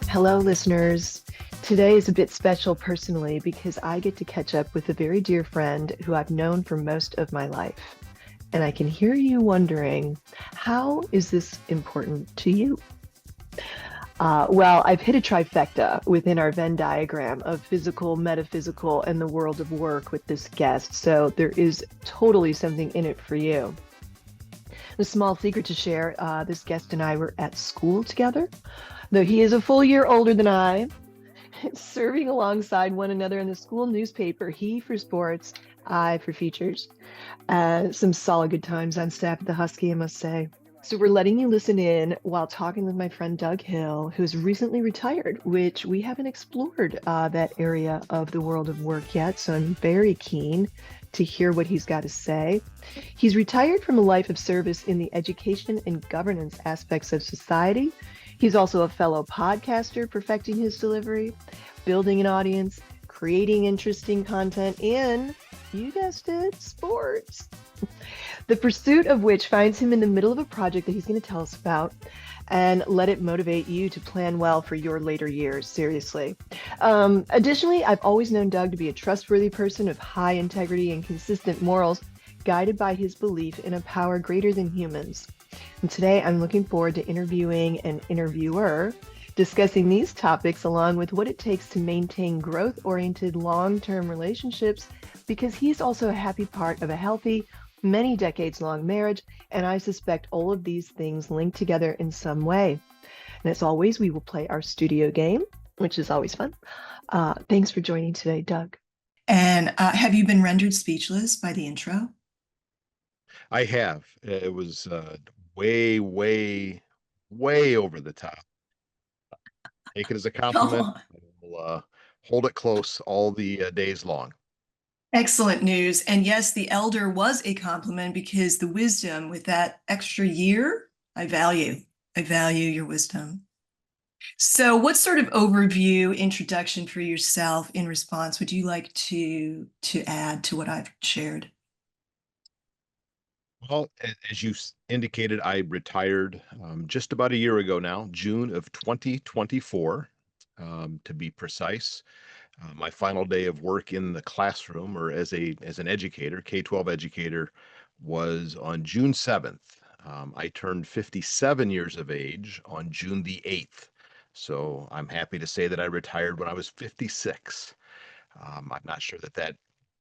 Hello, listeners. Today is a bit special personally because I get to catch up with a very dear friend who I've known for most of my life. And I can hear you wondering, how is this important to you? Well, I've hit a trifecta within our Venn diagram of physical, metaphysical, and the world of work with this guest. So there is totally something in it for you. A small secret to share, this guest and I were at school together. Though he is a full year older than I, serving alongside one another in the school newspaper, he for sports, I for features. Some solid good times on staff at the Husky, I must say. So we're letting you listen in while talking with my friend Doug Hill, who's recently retired, which we haven't explored that area of the world of work yet. So I'm very keen to hear what he's got to say. He's retired from a life of service in the education and governance aspects of society. He's also a fellow podcaster, perfecting his delivery, building an audience, creating interesting content in, you guessed it, sports. The pursuit of which finds him in the middle of a project that he's going to tell us about, and let it motivate you to plan well for your later years, seriously. Additionally, I've always known Doug to be a trustworthy person of high integrity and consistent morals, guided by his belief in a power greater than humans. And today I'm looking forward to interviewing an interviewer, discussing these topics along with what it takes to maintain growth-oriented long-term relationships, because he's also a happy part of a healthy, many decades-long marriage, and I suspect all of these things link together in some way. And as always, we will play our studio game, which is always fun. Thanks for joining today, Doug. And have you been rendered speechless by the intro? I have. It was way, way, way over the top. Take it as a compliment. Oh, We'll hold it close all the days long. excellent news. And yes, the elder was a compliment because the wisdom with that extra year, I value. I value your wisdom. So, what sort of overview, introduction for yourself in response would you like to add to what I've shared? Well, as you indicated, I retired just about a year ago now, June of 2024, to be precise. My final day of work in the classroom or as an educator, K-12 educator, was on June 7th. I turned 57 years of age on June the 8th. So I'm happy to say that I retired when I was 56. I'm not sure that that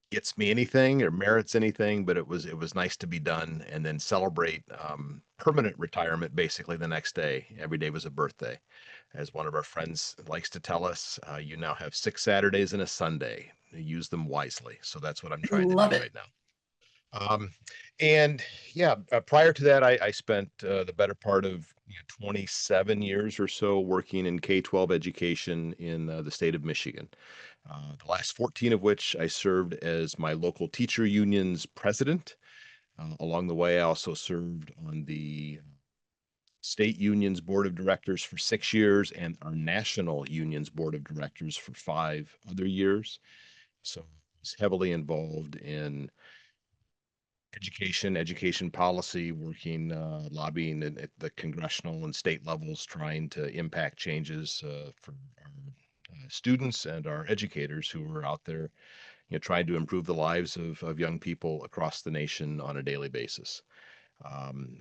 gets me anything or merits anything, but it was nice to be done and then celebrate permanent retirement basically the next day. Every day was a birthday. As one of our friends likes to tell us, you now have 6 Saturdays and a Sunday. Use them wisely. So that's what I'm trying to Love do it. right now. Um, and yeah, prior to that, I spent the better part of 27 years or so working in K-12 education in the state of Michigan. The last 14 of which I served as my local teacher union's president. Along the way, I also served on the state union's board of directors for 6 years and our national union's board of directors for 5 other years. So I was heavily involved in education policy, working, lobbying at the congressional and state levels, trying to impact changes for our students and our educators who are out there, trying to improve the lives of young people across the nation on a daily basis.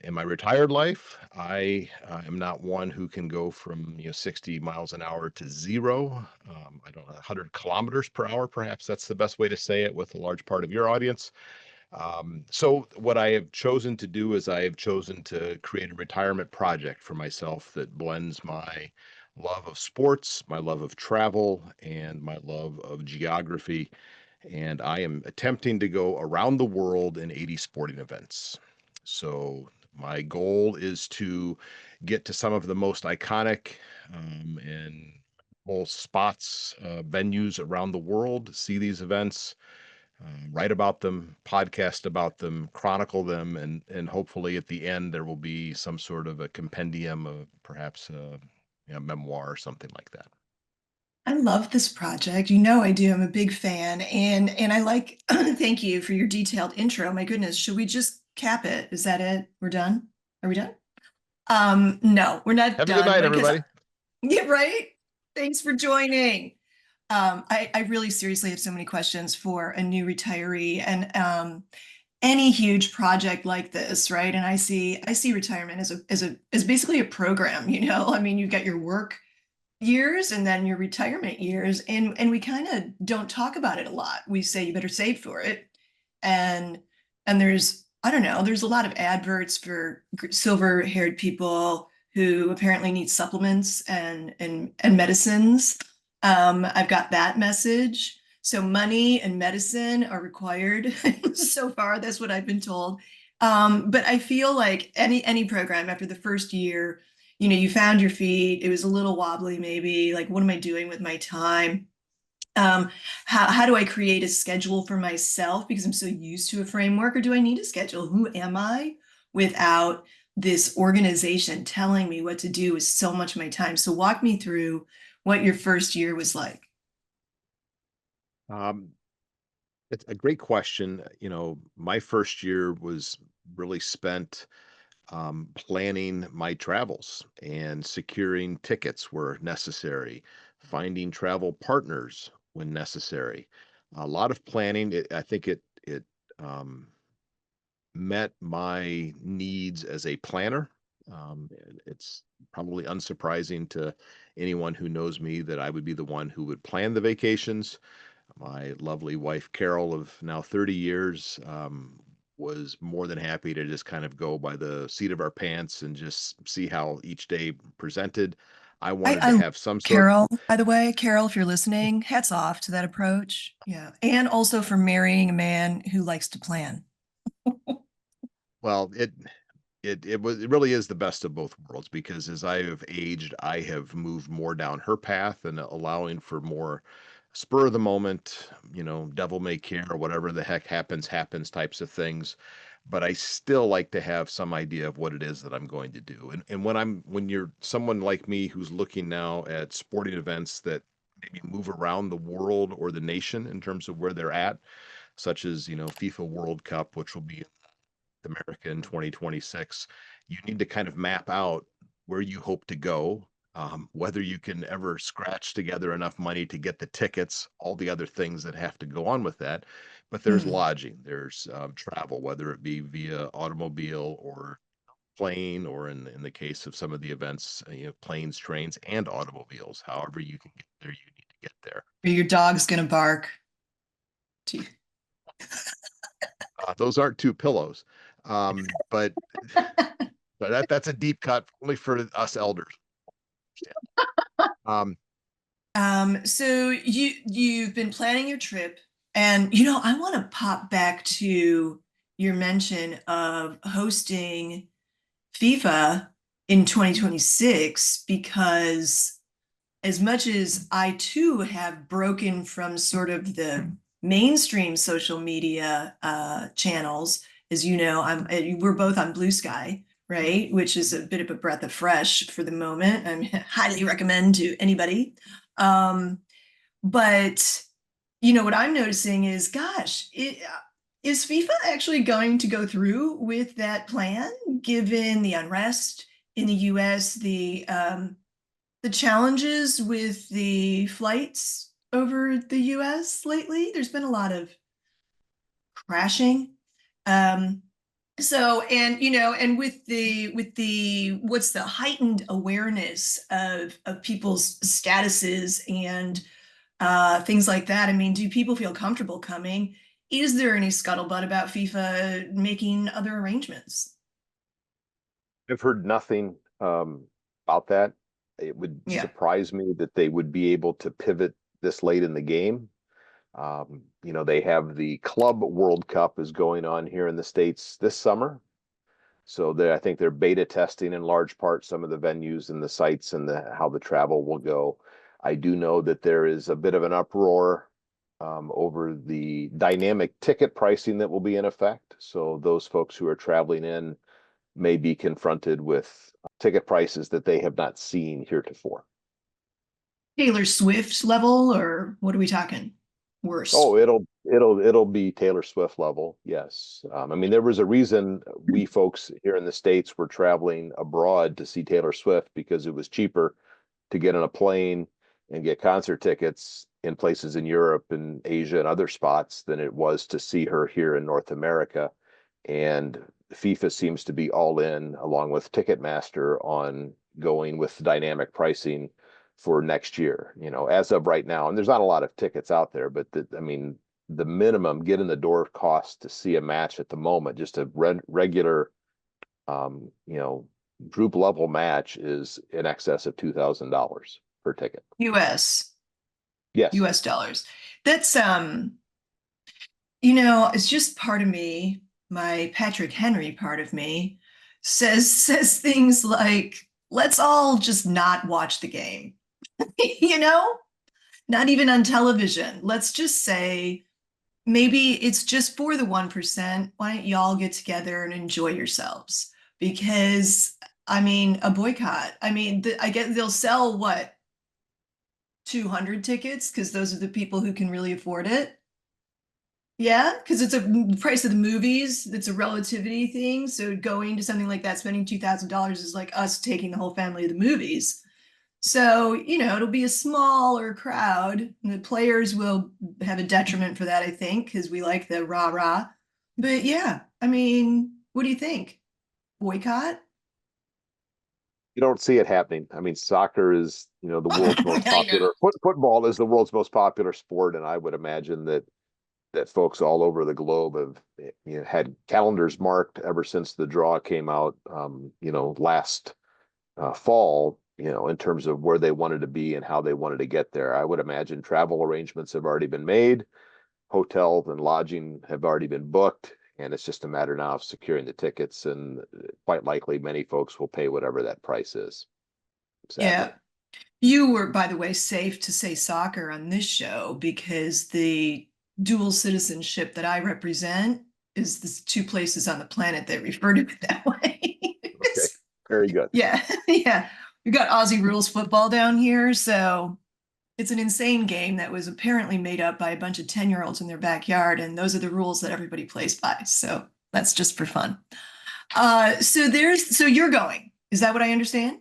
In my retired life, I am not one who can go from 60 miles an hour to zero. I don't know, 100 kilometers per hour, perhaps that's the best way to say it with a large part of your audience. So what I have chosen to do is I have chosen to create a retirement project for myself that blends my love of sports, my love of travel, and my love of geography. And I am attempting to go around the world in 80 sporting events. So my goal is to get to some of the most iconic and most spots, venues around the world, see these events, write about them, podcast about them, chronicle them, and hopefully at the end there will be some sort of a compendium of perhaps a memoir or something like that. I love this project. You know I do. I'm a big fan. And I like thank you for your detailed intro. My goodness, should we just cap it? Is that it? We're done? Are we done? No, we're not Have a good done night, because everybody. yeah, right. Thanks for joining. I really seriously have so many questions for a new retiree and any huge project like this, right? And I see retirement as basically a program, you know. I mean, you've got your work years and then your retirement years, and we kind of don't talk about it a lot. We say you better save for it, and there's I don't know, there's a lot of adverts for silver-haired people who apparently need supplements and medicines. I've got that message. So money and medicine are required. So far, that's what I've been told. But I feel like any program after the first year, you know, you found your feet, it was a little wobbly, maybe like, what am I doing with my time? Um, how do I create a schedule for myself because I'm so used to a framework, or do I need a schedule? Who am I without this organization telling me what to do with so much of my time? So walk me through what your first year was like. Um, it's a great question. My first year was really spent planning my travels and securing tickets where necessary, finding travel partners when necessary. A lot of planning. I think it um, met my needs as a planner. It's probably unsurprising to anyone who knows me that I would be the one who would plan the vacations. My lovely wife, Carol, of now 30 years, was more than happy to just kind of go by the seat of our pants and just see how each day presented. I wanted I to love have some sort. Carol, by the way. Carol, if you're listening, hats off to that approach. Yeah. And also for marrying a man who likes to plan. Well, it really is the best of both worlds because as I have aged, I have moved more down her path and allowing for more spur of the moment, devil may care or whatever the heck happens types of things. But I still like to have some idea of what it is that I'm going to do. And when you're someone like me who's looking now at sporting events that maybe move around the world or the nation in terms of where they're at, such as, FIFA World Cup, which will be America in 2026, you need to kind of map out where you hope to go, whether you can ever scratch together enough money to get the tickets, all the other things that have to go on with that. But there's Hmm. lodging, there's travel, whether it be via automobile or plane, or in the case of some of the events, planes, trains, and automobiles. However you can get there, you need to get there. Your dog's gonna bark. To you. Those aren't two pillows, but that's a deep cut only for us elders. Um, So you've been planning your trip, and you know, I want to pop back to your mention of hosting FIFA in 2026 because as much as I too have broken from sort of the mainstream social media channels, as you know, we're both on Blue Sky, right? Which is a bit of a breath of fresh for the moment. I highly recommend to anybody. Um, but you know what I'm noticing is, gosh, is FIFA actually going to go through with that plan, given the unrest in the U.S., the challenges with the flights over the US lately? There's been a lot of crashing. Um, so, and you know, and with the what's the heightened awareness of people's statuses and things like that. I mean, do people feel comfortable coming? Is there any scuttlebutt about FIFA making other arrangements? I've heard nothing about that. It would Yeah. surprise me that they would be able to pivot this late in the game. They have the Club World Cup is going on here in the States this summer. So I think they're beta testing in large part some of the venues and the sites and how the travel will go. I do know that there is a bit of an uproar over the dynamic ticket pricing that will be in effect. So those folks who are traveling in may be confronted with ticket prices that they have not seen heretofore. Taylor Swift level, or what are we talking? Worse. Oh, it'll be Taylor Swift level. Yes. I mean, there was a reason we folks here in the States were traveling abroad to see Taylor Swift because it was cheaper to get on a plane and get concert tickets in places in Europe and Asia and other spots than it was to see her here in North America. And FIFA seems to be all in, along with Ticketmaster, on going with dynamic pricing for next year, as of right now. And there's not a lot of tickets out there, but I mean, the minimum get in the door cost to see a match at the moment, just a regular, um, you know, group level match is in excess of $2,000 per ticket. US, Yes. US dollars. That's it's just part of me, my Patrick Henry part of me says things like, let's all just not watch the game. you know, Not even on television. Let's just say maybe it's just for the 1%. Why don't y'all get together and enjoy yourselves? Because I mean, a boycott. I mean, I get they'll sell what, 200 tickets because those are the people who can really afford it. Yeah, because it's a price of the movies. It's a relativity thing. So going to something like that, spending $2,000 is like us taking the whole family to the movies. So, it'll be a smaller crowd. And the players will have a detriment for that, I think, because we like the rah rah. But yeah, I mean, what do you think? Boycott? You don't see it happening. I mean, soccer is, the world's most I know. popular. Football is the world's most popular sport, and I would imagine that folks all over the globe have had calendars marked ever since the draw came out, last fall, in terms of where they wanted to be and how they wanted to get there. I would imagine travel arrangements have already been made, hotels and lodging have already been booked, and it's just a matter now of securing the tickets. And quite likely, many folks will pay whatever that price is, sadly. Yeah. You were, by the way, safe to say soccer on this show because the dual citizenship that I represent is the two places on the planet that refer to it that way. Okay, very good. Yeah, yeah. We've got Aussie rules football down here, so it's an insane game that was apparently made up by a bunch of 10-year-olds in their backyard, and those are the rules that everybody plays by. So that's just for fun. So you're going. Is that what I understand?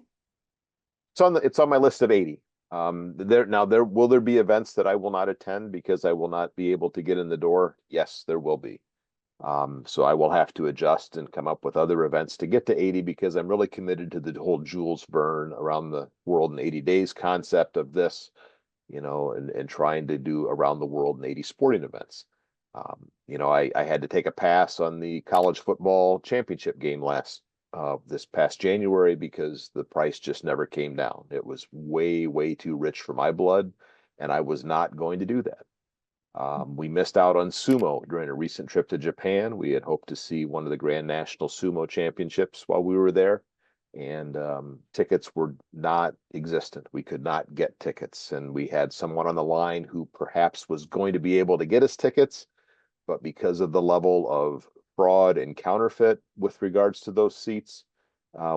It's on my list of 80. There will there be events that I will not attend because I will not be able to get in the door? Yes, there will be. So I will have to adjust and come up with other events to get to 80 because I'm really committed to the whole Jules Verne around the world in 80 days concept of this, and trying to do around the world in 80 sporting events. I had to take a pass on the college football championship game this past January because the price just never came down. It was way, way too rich for my blood, and I was not going to do that. We missed out on sumo during a recent trip to Japan. We had hoped to see one of the Grand National Sumo Championships while we were there, and tickets were not existent. We could not get tickets, and we had someone on the line who perhaps was going to be able to get us tickets, but because of the level of fraud and counterfeit with regards to those seats,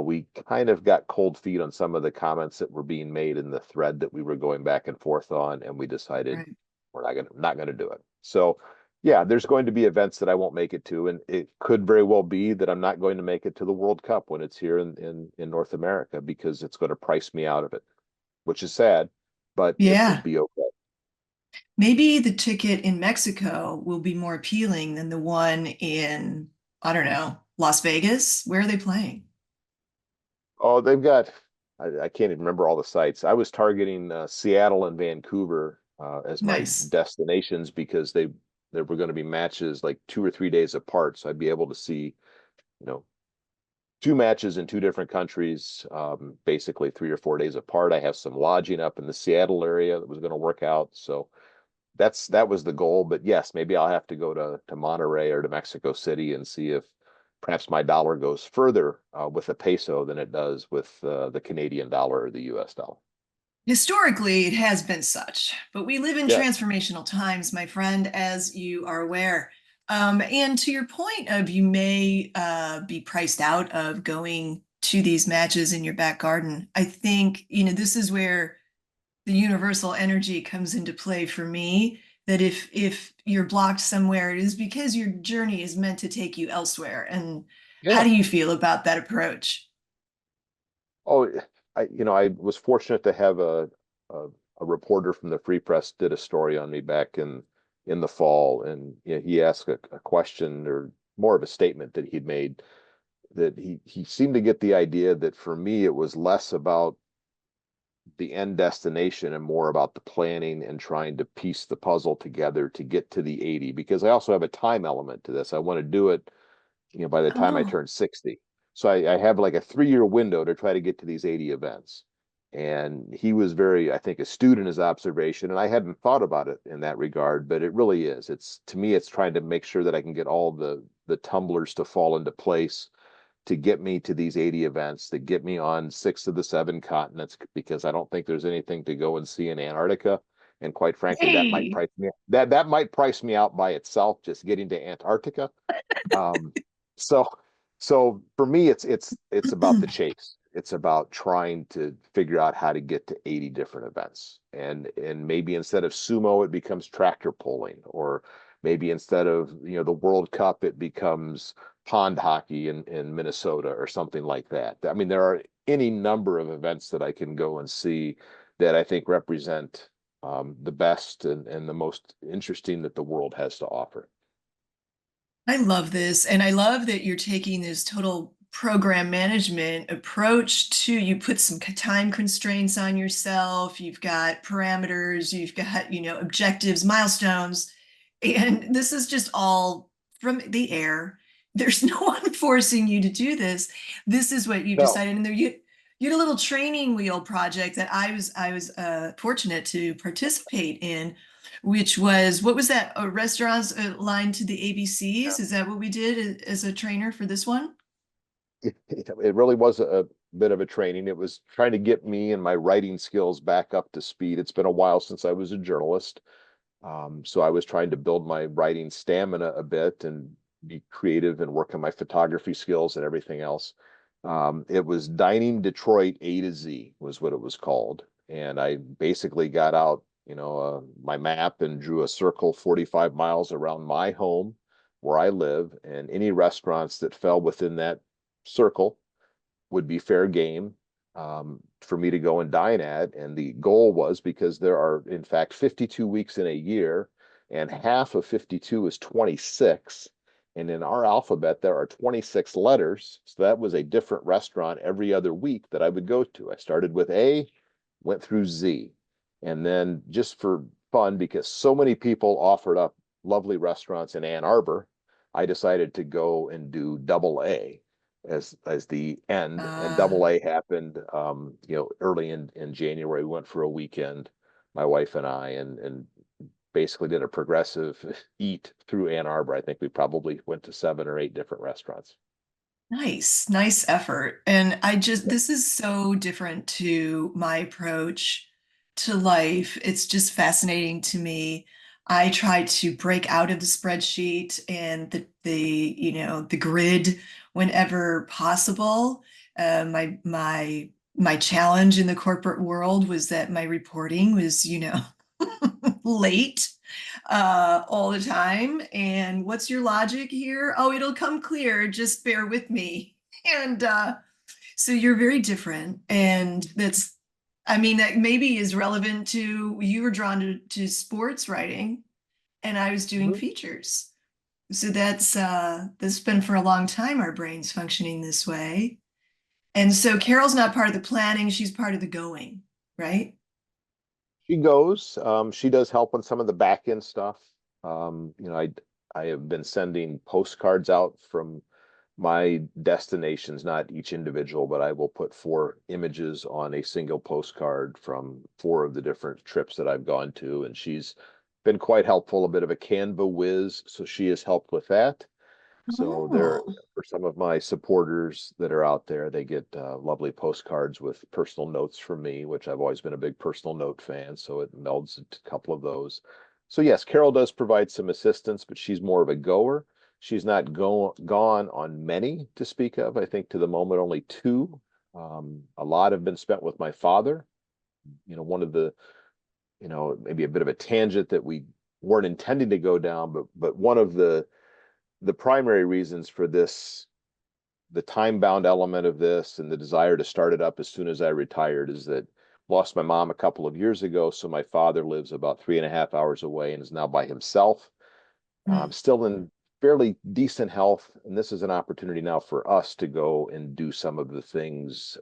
we kind of got cold feet on some of the comments that were being made in the thread that we were going back and forth on, and we decided Right. we're not gonna do it. So yeah, there's going to be events that I won't make it to, and it could very well be that I'm not going to make it to the World Cup when it's here in North America because it's going to price me out of it, which is sad, but it would Yeah. be okay. Maybe the ticket in Mexico will be more appealing than the one in, I don't know, Las Vegas. Where are they playing? Oh, they've got, I can't even remember all the sites. I was targeting Seattle and Vancouver as my Nice. destinations because there were going to be matches like 2 or 3 days apart. So I'd be able to see, you know, two matches in two different countries, basically 3 or 4 days apart. I have some lodging up in the Seattle area that was going to work out. So that was the goal. But yes, maybe I'll have to go to Monterrey or to Mexico City and see if perhaps my dollar goes further with a peso than it does with the Canadian dollar or the US dollar. Historically, it has been such, but we live in Yes. transformational times, my friend, as you are aware. And to your point of you may be priced out of going to these matches in your back garden, I think, this is where the universal energy comes into play for me that if you're blocked somewhere, it is because your journey is meant to take you elsewhere. And how Yeah. do you feel about that approach? Oh, I was fortunate to have a, a reporter from the Free Press did a story on me back in the fall, and he asked a question, or more of a statement that he'd made, that he seemed to get the idea that for me it was less about the end destination and more about the planning and trying to piece the puzzle together to get to the 80, because I also have a time element to this. I want to do it, by the time I Oh, turn 60. So I have like a 3-year window to try to get to these 80 events. And he was very, I think, astute in his observation. And I hadn't thought about it in that regard, but it really is. It's, to me, it's trying to make sure that I can get all the tumblers to fall into place to get me to these 80 events, to get me on 6 of the 7 continents, because I don't think there's anything to go and see in Antarctica. And quite frankly, hey. that might price me out by itself, just getting to Antarctica. Um, so so for me, it's about the chase. It's about trying to figure out how to get to 80 different events. And maybe instead of sumo, it becomes tractor pulling, or maybe instead of, the World Cup, it becomes pond hockey in Minnesota or something like that. I mean, there are any number of events that I can go and see that I think represent the best and the most interesting that the world has to offer. I love this. And I love that you're taking this total program management approach to you put some time constraints on yourself. You've got parameters, you've got, objectives, milestones. And this is just all from the air. There's no one forcing you to do this. This is what you've No, decided. And there you had a little training wheel project that I was fortunate to participate in, which was, what was that? Restaurants aligned to the ABCs. Is that what we did as a trainer for this one? it really was a bit of a training. It was trying to get me and my writing skills back up to speed. It's been a while since I was a journalist. So I was trying to build my writing stamina a bit and be creative and work on my photography skills and everything else. It was Dining Detroit A to Z was what it was called. And I basically got out, my map and drew a circle 45 miles around my home where I live, and any restaurants that fell within that circle would be fair game for me to go and dine at. And the goal was, because there are, in fact, 52 weeks in a year, and half of 52 is 26. And in our alphabet, there are 26 letters. So that was a different restaurant every other week that I would go to. I started with A, went through Z. And then, just for fun, because so many people offered up lovely restaurants in Ann Arbor, I decided to go and do double A as the end. And Uh, double A happened, early in January. We went for a weekend, my wife and I, and basically did a progressive eat through Ann Arbor. I think we probably went to 7 or 8 different restaurants. Nice, nice effort. And this is so different to my approach to life. It's just fascinating to me. I try to break out of the spreadsheet and the grid whenever possible. My challenge in the corporate world was that my reporting was, late all the time. And what's your logic here? Oh, it'll come clear. Just bear with me. And so you're very different. And I mean, that maybe is relevant to you were drawn to sports writing, and I was doing Mhm. features. So that's been for a long time, our brains functioning this way. And so Carol's not part of the planning, she's part of the going, right? She goes. She does help on some of the back end stuff. I have been sending postcards out from my destinations, not each individual, but I will put 4 images on a single postcard from 4 of the different trips that I've gone to. And she's been quite helpful, a bit of a Canva whiz. So she has helped with that. So there, Oh, for some of my supporters that are out there, they get lovely postcards with personal notes from me, which I've always been a big personal note fan. So it melds into a couple of those. So yes, Carol does provide some assistance, but she's more of a goer. She's not gone on many to speak of. I think to the moment only 2. A lot have been spent with my father. One of the, maybe a bit of a tangent that we weren't intending to go down, but one of the primary reasons for this, the time bound element of this and the desire to start it up as soon as I retired, is that lost my mom a couple of years ago. So my father lives about 3.5 hours away and is now by himself, Mm. still in fairly decent health. And this is an opportunity now for us to go and do some of the things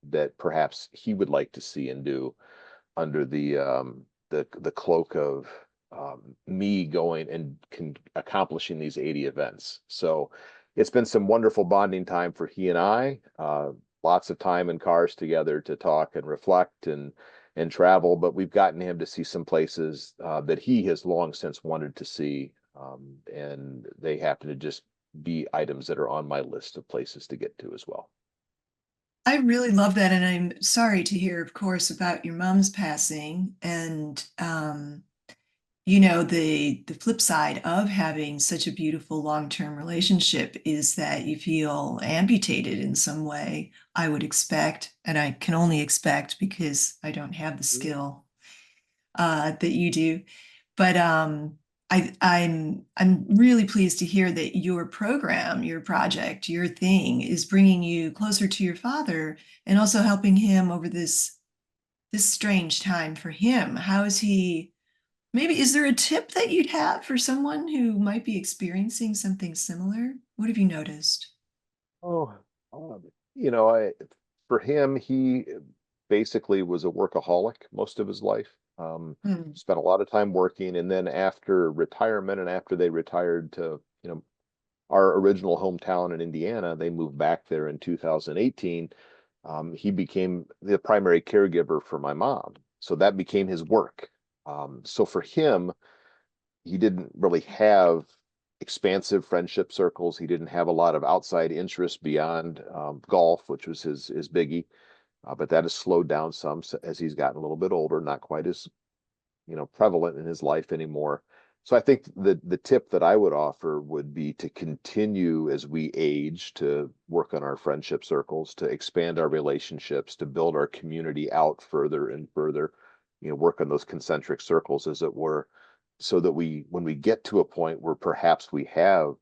that perhaps he would like to see and do under the cloak of me going and accomplishing these 80 events. So it's been some wonderful bonding time for he and I. Lots of time in cars together to talk and reflect and travel. But we've gotten him to see some places that he has long since wanted to see, and they happen to just be items that are on my list of places to get to as well. I really love that. And I'm sorry to hear, of course, about your mom's passing. And the flip side of having such a beautiful long-term relationship is that you feel amputated in some way, I would expect, and I can only expect because I don't have the skill that you do. But I'm really pleased to hear that your program, your project, your thing is bringing you closer to your father and also helping him over this strange time for him. How is he? Maybe is there a tip that you'd have for someone who might be experiencing something similar? What have you noticed? Oh, you know, for him, he basically was a workaholic most of his life. Hmm. Spent a lot of time working, and then after retirement, and after they retired to, our original hometown in Indiana, they moved back there in 2018. He became the primary caregiver for my mom, so that became his work. So for him, he didn't really have expansive friendship circles. He didn't have a lot of outside interest beyond golf, which was his biggie. But that has slowed down some as he's gotten a little bit older, not quite as prevalent in his life anymore. So I think the tip that I would offer would be to continue as we age to work on our friendship circles, to expand our relationships, to build our community out further and further, work on those concentric circles, as it were, so that when we get to a point where perhaps we have,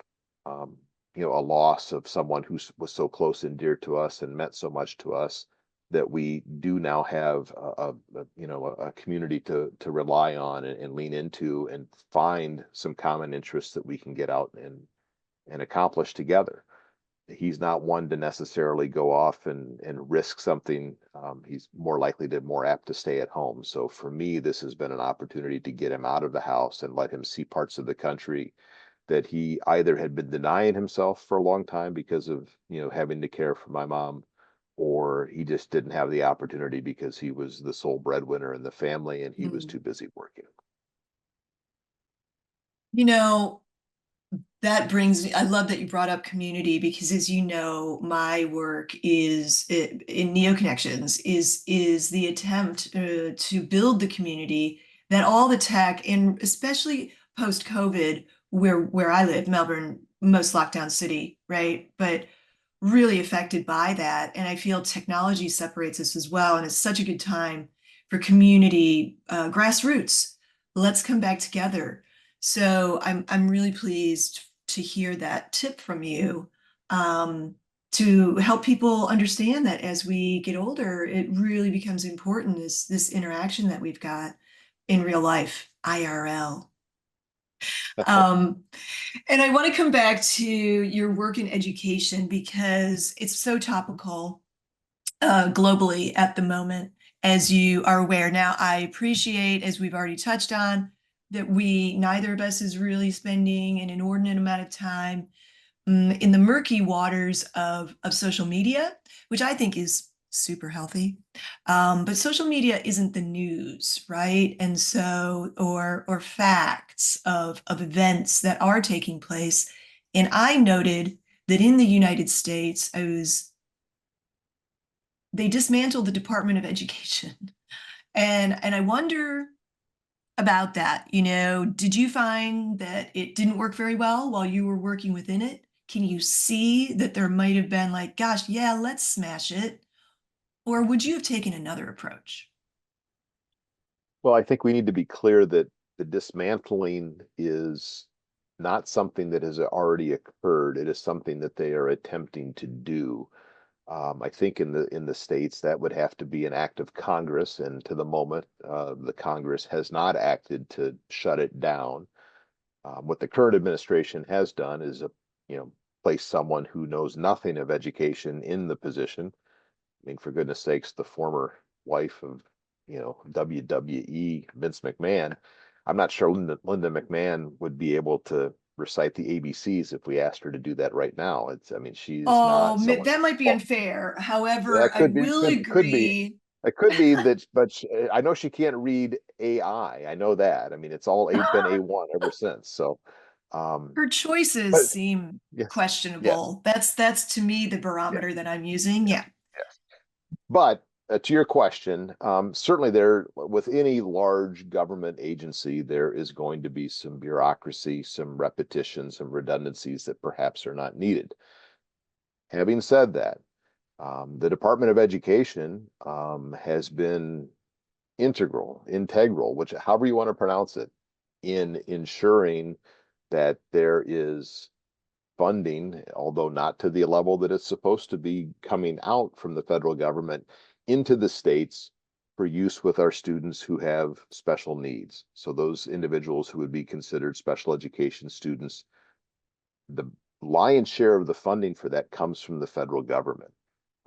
um, a loss of someone who was so close and dear to us and meant so much to us, that we do now have a community to rely on and lean into and find some common interests that we can get out and accomplish together. He's not one to necessarily go off and risk something. He's more apt to stay at home. So for me, this has been an opportunity to get him out of the house and let him see parts of the country that he either had been denying himself for a long time because of, having to care for my mom, or he just didn't have the opportunity because he was the sole breadwinner in the family and he was Hmm. too busy working. You know, that brings me, I love that you brought up community because as you know, my work is in Neo Connections is the attempt to build the community that all the tech and especially post COVID where I live, Melbourne, most lockdown city, right? But really affected by that. And I feel technology separates us as well. And it's such a good time for community grassroots. Let's come back together. So I'm really pleased to hear that tip from you, to help people understand that as we get older, it really becomes important, this interaction that we've got in real life, IRL. Um, and I want to come back to your work in education because it's so topical globally at the moment, as you are aware. Now, I appreciate, as we've already touched on, that neither of us is really spending an inordinate amount of time in the murky waters of social media, which I think is super healthy. But social media isn't the news, right? And so, or facts of events that are taking place. And I noted that in the United States, they dismantled the Department of Education. And I wonder about that. Did you find that it didn't work very well while you were working within it? Can you see that there might have been like, gosh, yeah, let's smash it? Or would you have taken another approach? Well, I think we need to be clear that the dismantling is not something that has already occurred. It is something that they are attempting to do. I think in the states that would have to be an act of Congress, and to the moment, the Congress has not acted to shut it down. What the current administration has done is, place someone who knows nothing of education in the position. I mean, for goodness sakes, the former wife of, WWE, Vince McMahon. I'm not sure Linda McMahon would be able to recite the ABCs if we asked her to do that right now. I mean, she's not Oh, someone. that might be unfair. That However, I could be, will could be. agree. It could be that, but I know she can't read AI. I know that. I mean, it's all been A1 ever since. So, um, Her choices but seem yes, yes, questionable. That's to me the yes, barometer that I'm using. yes, Yeah. yes. But to your question, certainly there, with any large government agency, there is going to be some bureaucracy, some repetition, some redundancies that perhaps are not needed. Having said that, the Department of Education has been integral, which however you want to pronounce it, in ensuring that there is funding, although not to the level that it's supposed to be, coming out from the federal government into the states for use with our students who have special needs. So those individuals who would be considered special education students, the lion's share of the funding for that comes from the federal government.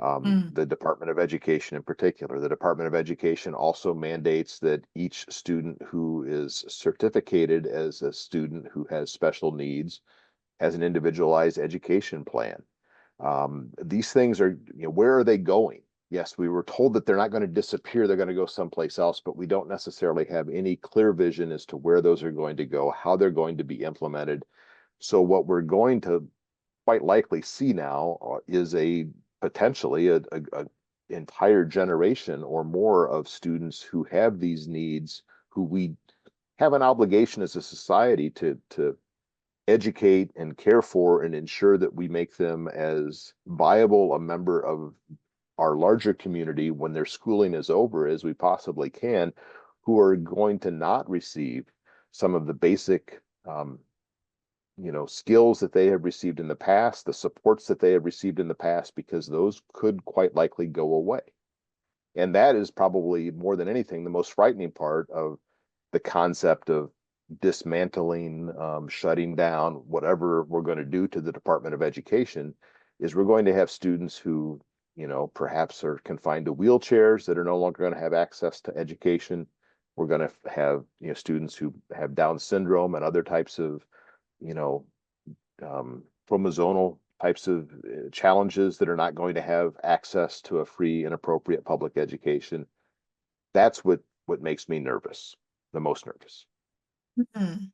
Mm. The Department of Education in particular. The Department of Education also mandates that each student who is certificated as a student who has special needs has an individualized education plan. These things are, where are they going? Yes, we were told that they're not going to disappear, they're going to go someplace else, but we don't necessarily have any clear vision as to where those are going to go, how they're going to be implemented. So what we're going to quite likely see now is a potentially a entire generation or more of students who have these needs, who we have an obligation as a society to educate and care for and ensure that we make them as viable a member of our larger community when their schooling is over as we possibly can, who are going to not receive some of the basic skills that they have received in the past, the supports that they have received in the past, because those could quite likely go away. And that is probably more than anything the most frightening part of the concept of dismantling, shutting down, whatever we're going to do to the Department of Education, is we're going to have students who, perhaps are confined to wheelchairs that are no longer going to have access to education. We're going to have, students who have Down syndrome and other types of, you know, chromosomal types of challenges that are not going to have access to a free and appropriate public education. That's what makes me nervous, the most nervous. Mm.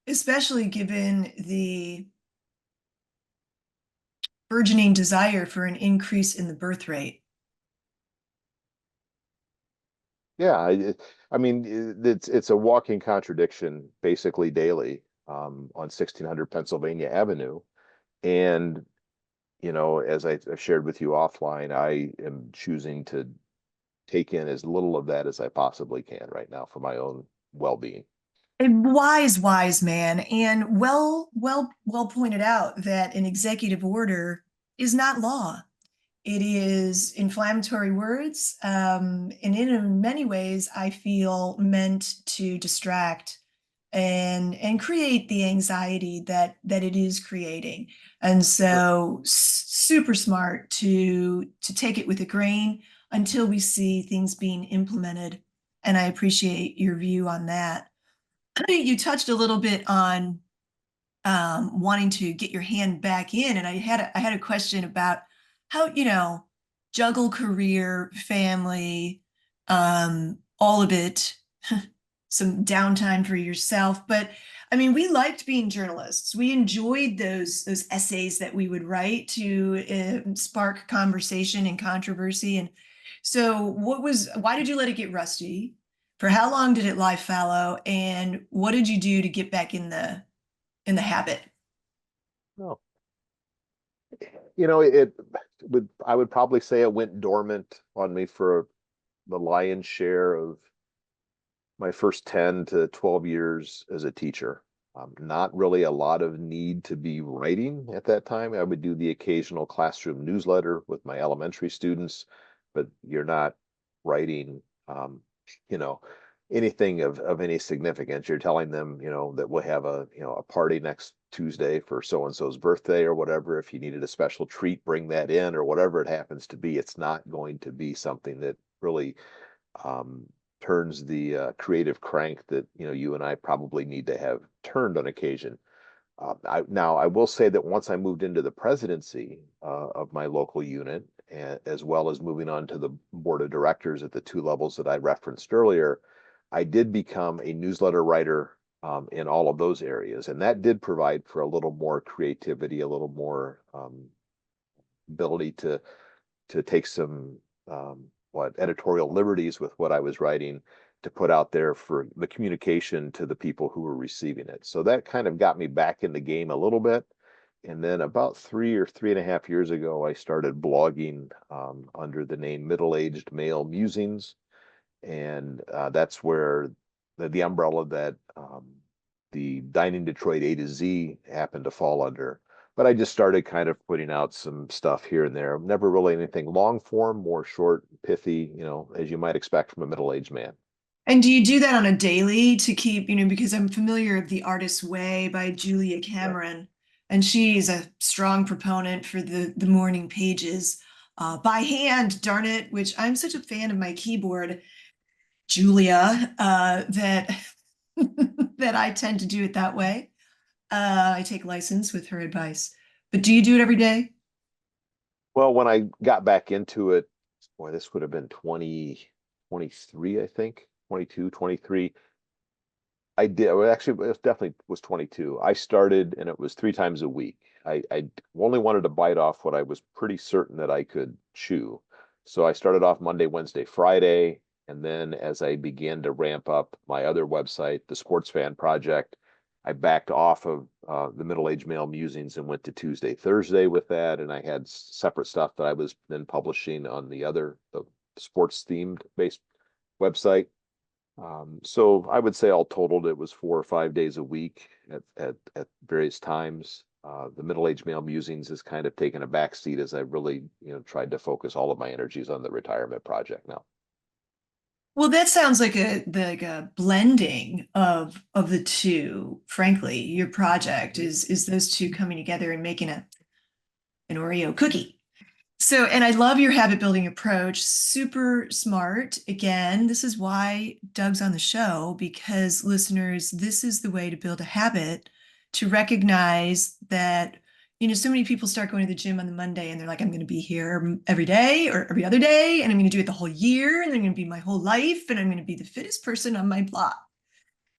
Especially given the burgeoning desire for an increase in the birth rate. Yeah, I mean, it's a walking contradiction basically daily, on 1600 Pennsylvania Avenue. And, as I shared with you offline, I am choosing to take in as little of that as I possibly can right now for my own well-being. A wise man, and well pointed out that an executive order is not law. It is inflammatory words, and in many ways, I feel meant to distract and create the anxiety that it is creating. And Sure. so, super smart to take it with a grain until we see things being implemented. And I appreciate your view on that. You touched a little bit on wanting to get your hand back in, and I had a question about how juggle career, family, all of it, some downtime for yourself. But I mean, we liked being journalists. We enjoyed those essays that we would write to spark conversation and controversy. And so, why did you let it get rusty? For how long did it lie fallow? And what did you do to get back in the habit? No, it would, I would probably say it went dormant on me for the lion's share of my first 10 to 12 years as a teacher. Not really a lot of need to be writing at that time. I would do the occasional classroom newsletter with my elementary students, but you're not writing, you know, anything of any significance. You're telling them, that we'll have a party next Tuesday for so and so's birthday or whatever. If you needed a special treat, bring that in or whatever it happens to be. It's not going to be something that really um, turns the creative crank that you and I probably need to have turned on occasion. Now, I will say that once I moved into the presidency of my local unit, as well as moving on to the board of directors at the two levels that I referenced earlier, I did become a newsletter writer in all of those areas, and that did provide for a little more creativity, a little more ability to take some editorial liberties with what I was writing to put out there for the communication to the people who were receiving it. So that kind of got me back in the game a little bit. And then about 3 or 3.5 years ago, I started blogging under the name Middle-Aged Male Musings. And that's where the umbrella that the Dining Detroit A to Z happened to fall under. But I just started kind of putting out some stuff here and there. Never really anything long form, more short, pithy, as you might expect from a middle-aged man. And do you do that on a daily to keep, because I'm familiar of The Artist's Way by Julia Cameron, and she's a strong proponent for the morning pages by hand, darn it, which I'm such a fan of my keyboard, Julia, that that I tend to do it that way. I take license with her advice. But do you do it every day? Well, when I got back into it, boy, this would have been 2023, I think, 22, 23. I did. Well, actually, it definitely was 22. I started and it was 3 times a week. I only wanted to bite off what I was pretty certain that I could chew. So I started off Monday, Wednesday, Friday. And then as I began to ramp up my other website, the Sports Fan Project, I backed off of the Middle-Aged Male Musings and went to Tuesday, Thursday with that. And I had separate stuff that I was then publishing on the sports themed based website. So I would say all totaled, it was 4 or 5 days a week at various times. The Middle-Aged Male Musings has kind of taken a backseat as I really, tried to focus all of my energies on the retirement project now. Well, that sounds like a blending of the two. Frankly, your project is those two coming together and making an Oreo cookie. So, and I love your habit building approach. Super smart. Again, this is why Doug's on the show, because listeners, this is the way to build a habit, to recognize that, so many people start going to the gym on the Monday and they're like, I'm going to be here every day or every other day, and I'm going to do it the whole year, and I'm going to be my whole life, and I'm going to be the fittest person on my block.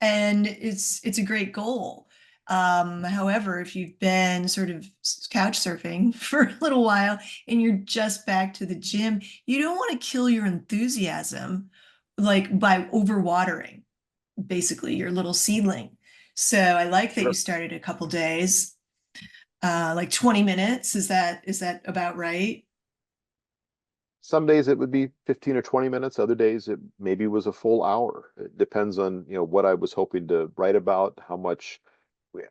And it's a great goal. However, if you've been sort of couch surfing for a little while and you're just back to the gym, you don't want to kill your enthusiasm like by overwatering, basically your little seedling. So I like that you started a couple days, like 20 minutes. Is that about right? Some days it would be 15 or 20 minutes. Other days it maybe was a full hour. It depends on, what I was hoping to write about, how much.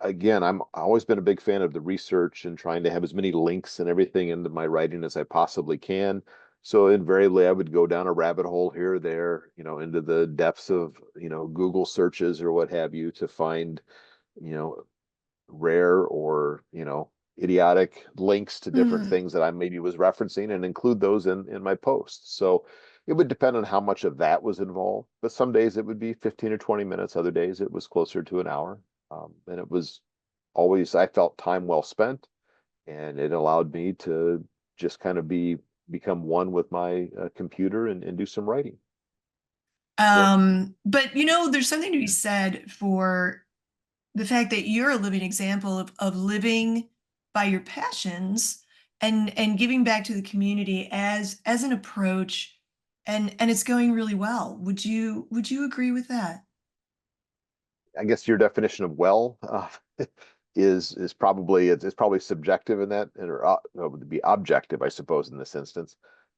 Again, I've always been a big fan of the research and trying to have as many links and everything into my writing as I possibly can. So invariably I would go down a rabbit hole here or there, into the depths of, Google searches or what have you to find, you know, rare or, idiotic links to different things that I maybe was referencing and include those in my posts. So it would depend on how much of that was involved, but some days it would be 15 or 20 minutes. Other days it was closer to an hour. And it was always, I felt, time well spent, and it allowed me to just kind of become one with my computer and do some writing. But there's something to be said for the fact that you're a living example of living by your passions and giving back to the community as an approach, and it's going really well. Would you agree with that? I guess your definition of well is probably it's probably subjective in that, or would be objective, I suppose, in this instance.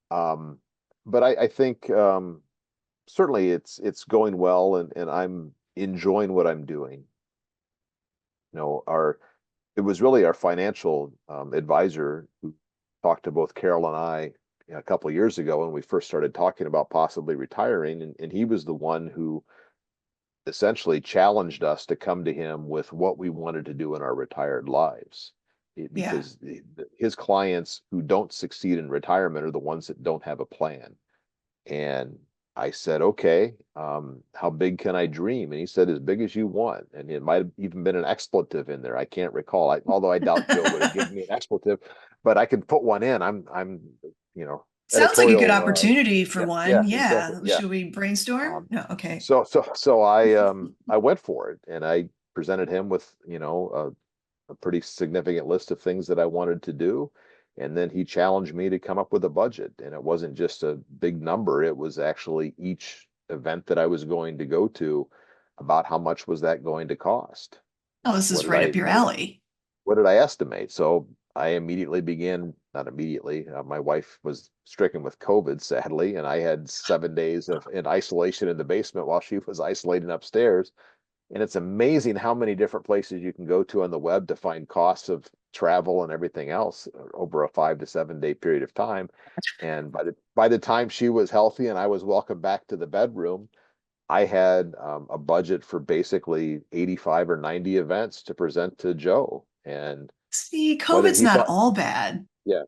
But I think certainly it's going well, and I'm enjoying what I'm doing. Our it was really our financial advisor who talked to both Carol and I a couple of years ago when we first started talking about possibly retiring, and he was the one who essentially challenged us to come to him with what we wanted to do in our retired lives. Yeah. Because his clients who don't succeed in retirement are the ones that don't have a plan. And I said, okay, how big can I dream? And he said, as big as you want. And it might have even been an expletive in there. I can't recall. Although I doubt Joe would have given me an expletive, but I can put one in. You know, Sounds like a good editorial. opportunity for Yeah, one. yeah, exactly. Yeah. Yeah. Should we brainstorm? Um, No. Okay. so I went for it, and I presented him with, a pretty significant list of things that I wanted to do. And then he challenged me to come up with a budget. And it wasn't just a big number, it was actually each event that I was going to go to, about how much was that going to cost? Oh, this What is did right I up your what did, alley. what did I estimate? So I immediately began, not immediately, my wife was stricken with COVID, sadly, and I had 7 days of in isolation in the basement while she was isolating upstairs. And it's amazing how many different places you can go to on the web to find costs of travel and everything else over a 5 to 7 day period of time. And by the time she was healthy and I was welcome back to the bedroom, I had a budget for basically 85 or 90 events to present to Joe. And See, whether COVID's he not thought, all bad. yeah,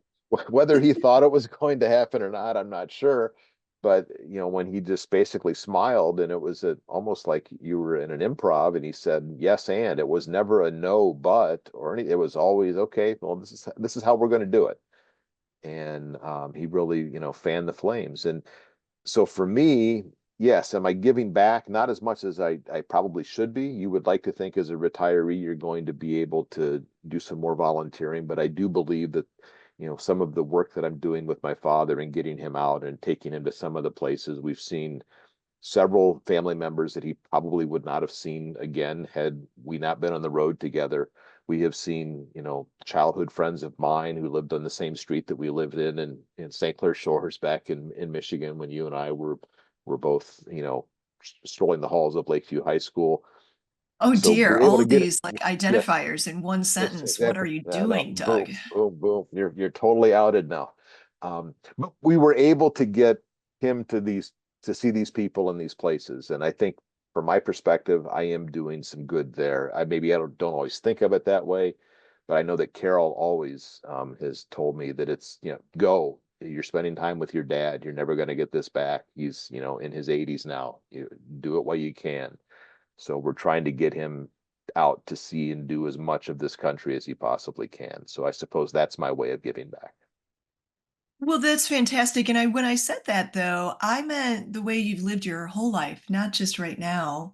whether he thought it was going to happen or not, I'm not sure. But when he just basically smiled, and it was almost like you were in an improv, and he said yes, and it was never a no, but or any. It was always okay. Well, this is how we're going to do it. And he really fanned the flames. And so for me, yes, am I giving back? Not as much as I probably should be. You would like to think as a retiree, you're going to be able to do some more volunteering, but I do believe that, some of the work that I'm doing with my father and getting him out and taking him to some of the places we've seen several family members that he probably would not have seen again had we not been on the road together. We have seen, childhood friends of mine who lived on the same street that we lived in St. Clair Shores back in Michigan when you and I were both, strolling the halls of Lakeview High School. Oh So we dear, were able all to of get it. these like Yes, identifiers in one yes, sentence. What are exactly. you No, doing, Doug? boom, boom, boom. You're totally outed now. But we were able to get him to see these people in these places, and I think from my perspective, I am doing some good there. I don't always think of it that way, but I know that Carol always has told me that it's go. You're spending time with your dad. You're never going to get this back. He's in his 80s now. You do it while you can. So we're trying to get him out to see and do as much of this country as he possibly can. So I suppose that's my way of giving back. Well, that's fantastic. And when I said that though, I meant the way you've lived your whole life, not just right now.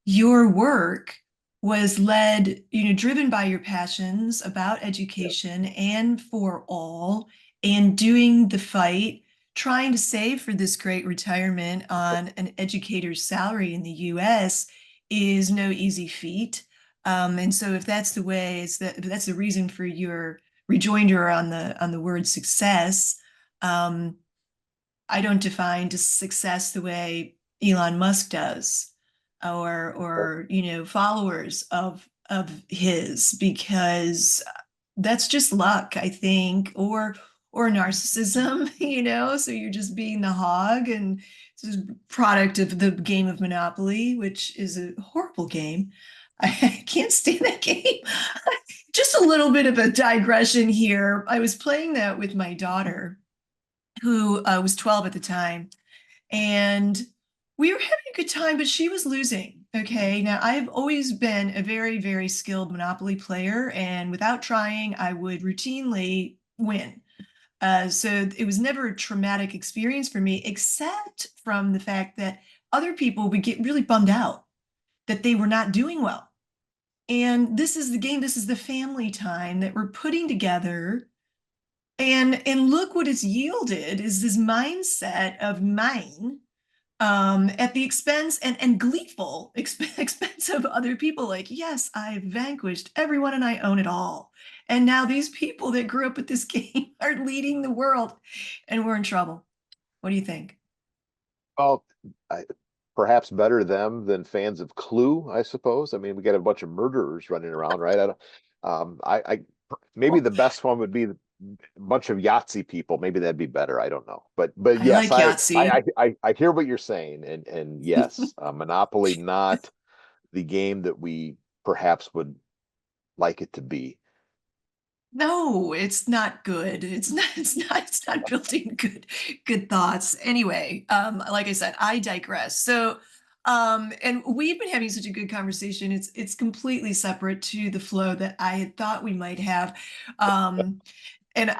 Your work was led, driven by your passions about Yep. education and for all, and doing the fight, trying to save for this great retirement on an educator's salary in the US is no easy feat. And so if that's the way, that's the reason for your rejoinder on the word success. um, I don't define success the way Elon Musk does, Oh, or followers of his, because that's just luck, I think, or narcissism, So you're just being the hog, and it's a product of the game of Monopoly, which is a horrible game. I can't stand that game. Just a little bit of a digression here. I was playing that with my daughter, who was 12 at the time, and we were having a good time, but she was losing. Okay. Now, I've always been a very, very skilled Monopoly player, and without trying, I would routinely win. So it was never a traumatic experience for me, except from the fact that other people would get really bummed out that they were not doing well. And this is the game, this is the family time that we're putting together, and look what it's yielded is this mindset of mine, at the expense and gleeful expense of other people. Like, yes, I've vanquished everyone and I own it all. And now these people that grew up with this game are leading the world, and we're in trouble. What do you think? Well, I, perhaps better them than fans of Clue, I suppose. I mean, we got a bunch of murderers running around, right? I don't, I maybe Well, the best one would be a bunch of Yahtzee people. Maybe that'd be better. I don't know, but I yes, like Yahtzee. I hear what you're saying, and yes, Monopoly not the game that we perhaps would like it to be. No, it's not good. It's not building good thoughts. Anyway, like I said, I digress. So, and we've been having such a good conversation. It's completely separate to the flow that I had thought we might have. Um, and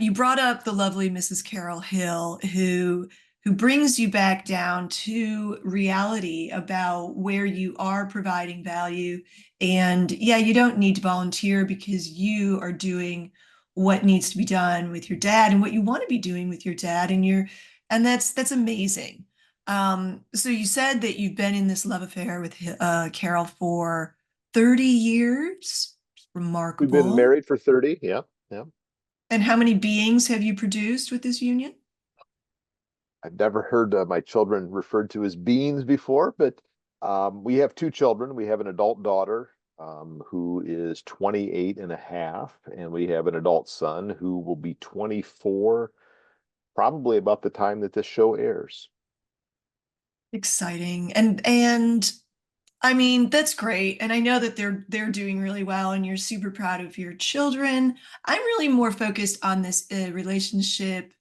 you brought up the lovely Mrs. Carol Hill, who brings you back down to reality about where you are providing value. And yeah, you don't need to volunteer because you are doing what needs to be done with your dad and what you want to be doing with your dad, and that's amazing. So you said that you've been in this love affair with Carol for 30 years. We've been Remarkable. married for 30. Yeah, yeah. And how many beings have you produced with this union? I've never heard my children referred to as beans before, but we have two children. We have an adult daughter who is 28 and a half, and we have an adult son who will be 24, probably about the time that this show airs. Exciting. And I mean, that's great. And I know that they're doing really well and you're super proud of your children. I'm really more focused on this relationship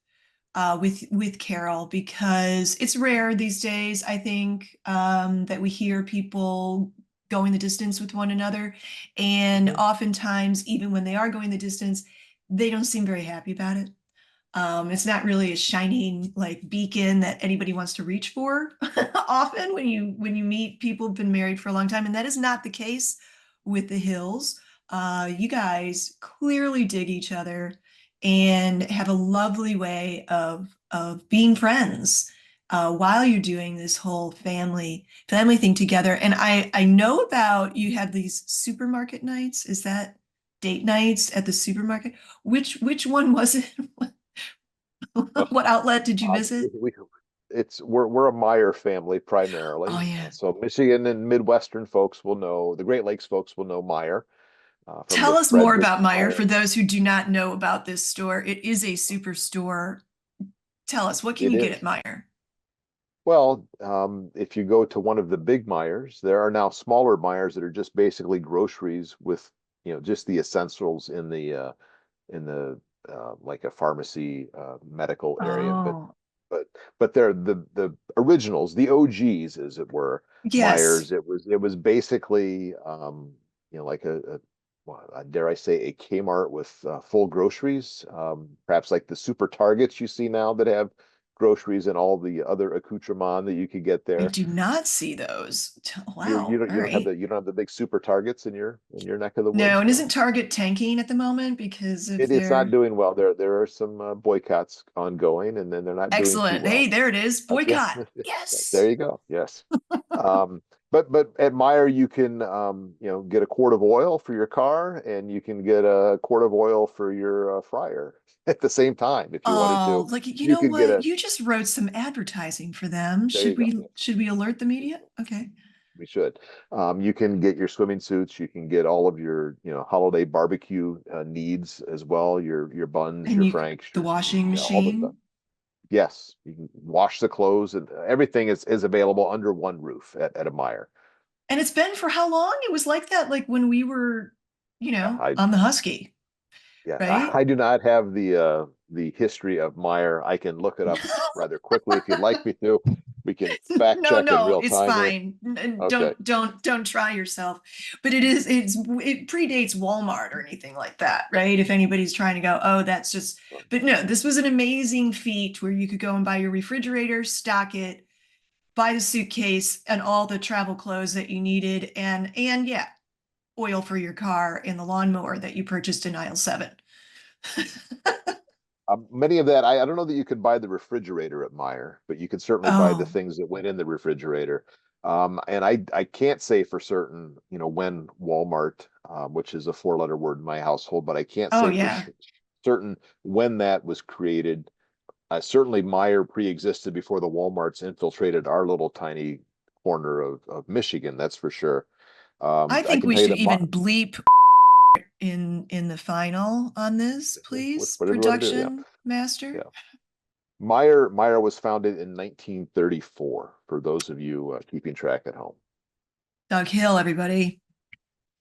with Carol because it's rare these days, I think, that we hear people going the distance with one another. And Mhm. oftentimes, even when they are going the distance, they don't seem very happy about it. It's not really a shining like beacon that anybody wants to reach for often when you meet people who've been married for a long time, and that is not the case with the Hills. You guys clearly dig each other and have a lovely way of being friends while you're doing this whole family thing together. And I know about you have these supermarket nights. Is that date nights at the supermarket? Which one was it? What outlet did you Uh, visit? we, we're a Meyer family Oh primarily. yeah. So Michigan and Midwestern folks will know, the Great Lakes folks will know Meyer from Tell the us more Frederick about Meyer Meyer. for those who do not know about this store. It is a super store. Tell us, what can It you get at is. Meyer? Well, if you go to one of the big Meijers, there are now smaller Meijers that are just basically groceries with, just the essentials in the like a pharmacy medical area. But Oh, but but they're the originals, the OGs, as it were, yes. Meijers. It was basically like well, dare I say, a Kmart with full groceries, perhaps like the super Targets you see now that have groceries and all the other accoutrement that you could get I there. do not see those. You Wow. don't All you don't have right. the big super Targets in your neck of the No, woods, and no. isn't Target tanking at the moment because of It's not their doing well. There are some boycotts ongoing, and then they're not doing too excellent. Hey, well. there it is. Okay, Boycott. there Yes. you go. Yes. Um, but at Meyer you can get a quart of oil for your car, and you can get a quart of oil for your fryer at the same time if you wanted to. Oh, like you You know could get what? a You just wrote some advertising for them. There you go. Yes. Should we alert the media? Okay. We should. You can get your swimming suits. You can get all of your, holiday barbecue needs as well. Your buns, And your you franks, the washing all the stuff. machine. Yes, you can wash the clothes, and everything is available under one roof at a Meijer. And it's been for how long? It was like that, like when we were, I on the Husky, Yeah, right? I do not have the history of Meijer. I can look it up rather quickly if you'd like me to. We can fact No, check in no, real it's time here. fine. Okay. Don't try yourself. But it predates Walmart or anything like that, right? If anybody's trying to go, oh, that's just, but no, this was an amazing feat where you could go and buy your refrigerator, stock it, buy the suitcase and all the travel clothes that you needed, and yeah, oil for your car and the lawnmower that you purchased in aisle 7. Many of that, I don't know that you could buy the refrigerator at Meijer, but you could certainly buy the Oh, things that went in the refrigerator. And I can't say for certain, when Walmart, which is a four-letter word in my household, but I can't oh say for yeah. certain when that was created. certainly Meyer pre-existed before the Walmarts infiltrated our little tiny corner of Michigan. That's for sure. I I think can we tell you should that even bleep in the final on this, please, whatever you want to do. Yeah, production master. yeah. Meyer was founded in 1934. For those of you keeping track at home, Doug Hill, everybody.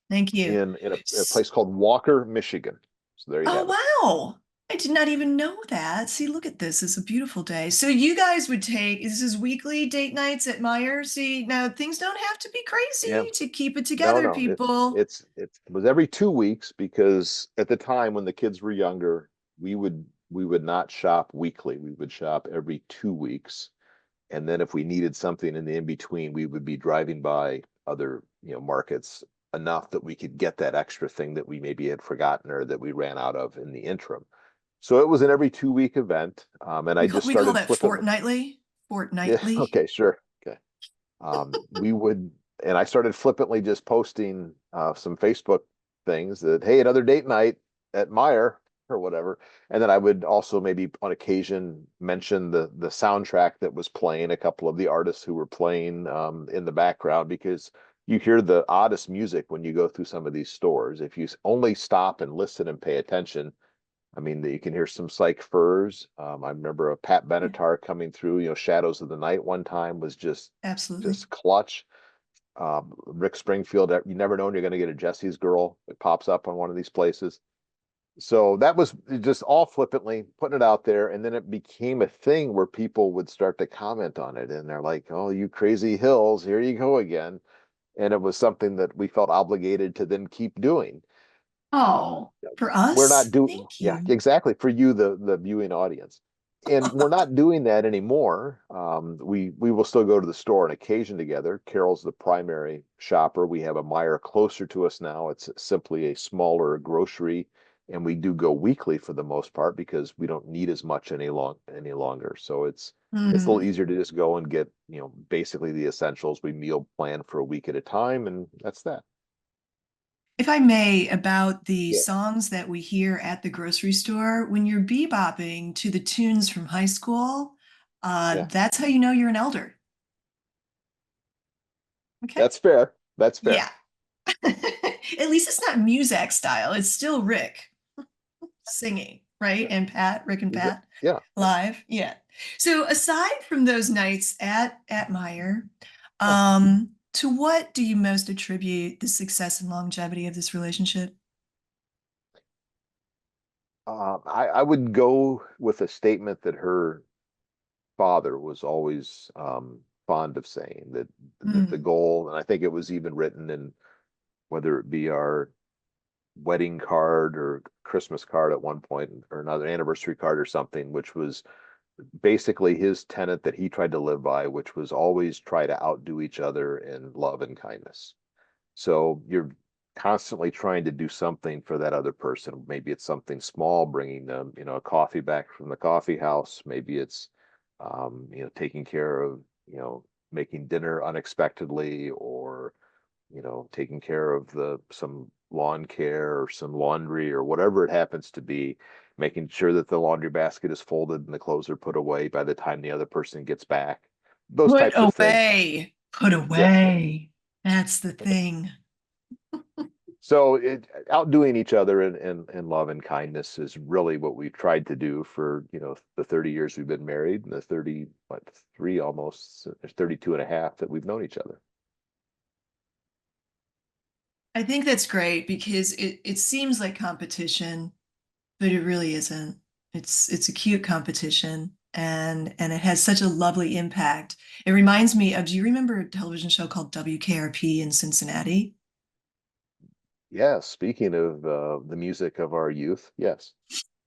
Thank you. in a place called Walker, Michigan. So there you have it. Oh, wow. I did not even know that. See, look at this. It's a beautiful day. So you guys would take, this is weekly date nights at Meyer. See, now things don't have to be crazy Yeah. to keep it No, together, no, people. it was every 2 weeks because at the time when the kids were younger, we would not shop weekly. We would shop every 2 weeks. And then if we needed something in the in between, we would be driving by other, markets enough that we could get that extra thing that we maybe had forgotten or that we ran out of in the interim. So it was an every 2 week event. And I just We call started that flipping. fortnightly. Yeah, Fortnightly. okay, sure. Okay. We would, and I started flippantly just posting some Facebook things that, hey, another date night at Meyer or whatever. And then I would also maybe on occasion mention the soundtrack that was playing, a couple of the artists who were playing in the background, because you hear the oddest music when you go through some of these stores. If you only stop and listen and pay attention, I mean, you can hear some Psych Furs. I remember a Pat Benatar coming through, Shadows of the Night one time was Absolutely. just clutch. Rick Springfield, you never know when you're going to get a Jesse's Girl. It pops up on one of these places. So that was just all flippantly putting it out there. And then it became a thing where people would start to comment on it. And they're like, oh, you crazy Hills, here you go again. And it was something that we felt obligated to then keep doing. Oh, for We're us? not doing, Thank yeah, you. exactly, for you, the viewing audience. And we're not doing that anymore. We will still go to the store on occasion together. Carol's the primary shopper. We have a Meyer closer to us now. It's simply a smaller grocery, and we do go weekly for the most part because we don't need as much any longer. So it's a little easier to just go and get, basically the essentials. We meal plan for a week at a time, and that's that. If I may, about the Yeah. songs that we hear at the grocery store, when you're bebopping to the tunes from high school, Yeah. that's how you know you're an elder. Okay. That's fair. That's fair. Yeah. At least it's not Muzak style. It's still Rick singing, right? Yeah. And Pat, Rick and Pat Yeah. live. Yeah. So aside from those nights at Meyer, to what do you most attribute the success and longevity of this relationship? I would go with a statement that her father was always fond of saying, that the goal, and I think it was even written in, whether it be our wedding card or Christmas card at one point, or another anniversary card or something, which was basically his tenet that he tried to live by, which was always try to outdo each other in love and kindness. So you're constantly trying to do something for that other person. Maybe it's something small, bringing them, a coffee back from the coffee house. Maybe it's, taking care of, making dinner unexpectedly, or, taking care of some lawn care or some laundry or whatever it happens to be, making sure that the laundry basket is folded and the clothes are put away by the time the other person gets back. Those Put types of things. away. Put Yeah. away. That's the thing. So outdoing each other in love and kindness is really what we've tried to do for, the 30 years we've been married, and the 33 almost, 32 and a half that we've known each other. I think that's great because it seems like competition, but it really isn't. It's a cute competition, and it has such a lovely impact. It reminds me of, do you remember a television show called WKRP in Cincinnati? Yeah, speaking of the music of our youth, yes.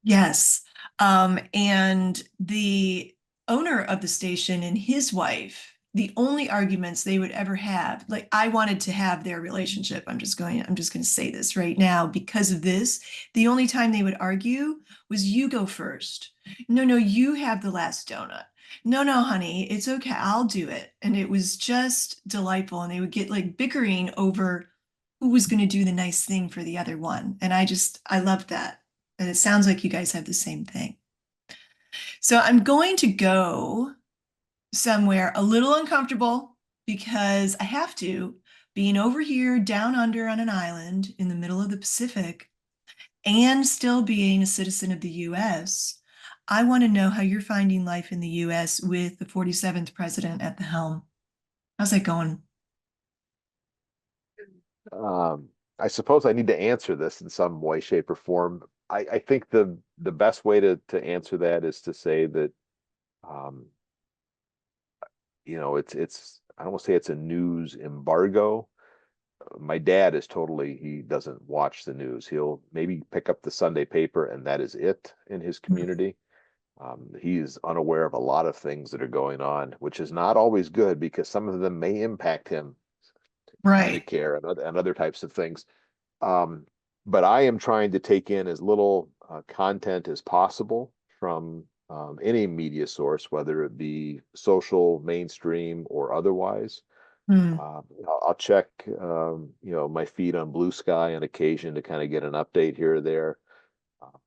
Yes. And the owner of the station and his wife, the only arguments they would ever have, like I wanted to have their relationship. I'm just going to say this right now because of this. The only time they would argue was you go first. No, no, you have the last donut. No, no, honey, it's okay. I'll do it. And it was just delightful. And they would get like bickering over who was going to do the nice thing for the other one. And I loved that. And it sounds like you guys have the same thing. So I'm going to go somewhere a little uncomfortable because I have to, being over here down under on an island in the middle of the Pacific and still being a citizen of the US. I want to know how you're finding life in the US with the 47th president at the helm. How's that going? Um, I suppose I need to answer this in some way, shape, or form. I think the best way to answer that is to say that um, it's I don't want to say it's a news embargo. My dad is totally, he doesn't watch the news. He'll maybe pick up the Sunday paper and that is it in his community. He is unaware of a lot of things that are going on, which is not always good because some of them may impact him, Right. Medicare and other types of things. Um, but I am trying to take in as little content as possible from any media source, whether it be social, mainstream, or otherwise. Hmm. I'll check, my feed on Blue Sky on occasion to kind of get an update here or there. Uh,